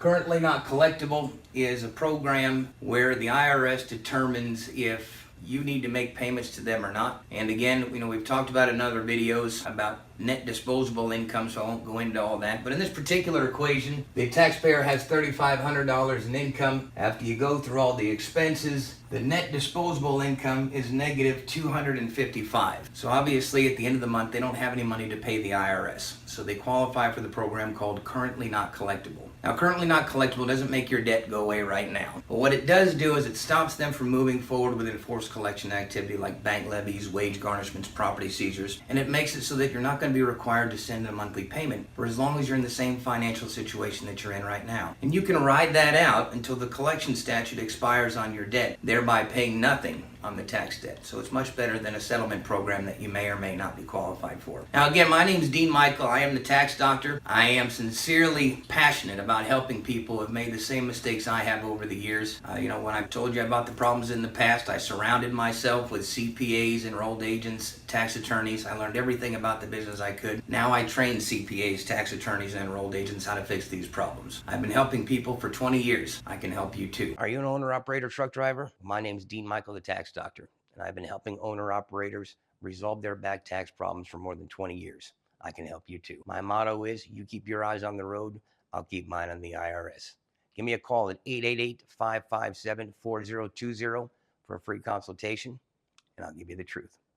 Currently Not Collectible is a program where the IRS determines if you need to make payments to them or not. And again, we've talked about in other videos about net disposable income, so I won't go into all that. But in this particular equation, the taxpayer has $3,500 in income. After you go through all the expenses, the net disposable income is negative $255. So obviously at the end of the month, they don't have any money to pay the IRS. So they qualify for the program called Currently Not Collectible. Now, Currently Not Collectible doesn't make your debt go away right now. But what it does do is it stops them from moving forward with enforced collection activity like bank levies, wage garnishments, property seizures. And it makes it so that you're not going to be required to send a monthly payment for as long as you're in the same financial situation that you're in right now. And you can ride that out until the collection statute expires on your debt, thereby paying nothing on the tax debt. So it's much better than a settlement program that you may or may not be qualified for. Now again, my name is Dean Michael. I am the tax doctor. I am sincerely passionate about helping people who have made the same mistakes I have over the years. When I've told you about the problems in the past, I surrounded myself with CPAs, enrolled agents, tax attorneys. I learned everything about the business I could. Now I train CPAs, tax attorneys, and enrolled agents how to fix these problems. I've been helping people for 20 years. I can help you too. Are you an owner-operator truck driver? My name is Dean Michael, the tax doctor, and I've been helping owner-operators resolve their back tax problems for more than 20 years. I can help you too. My motto is, you keep your eyes on the road, I'll keep mine on the IRS. Give me a call at 888-557-4020 for a free consultation, and I'll give you the truth.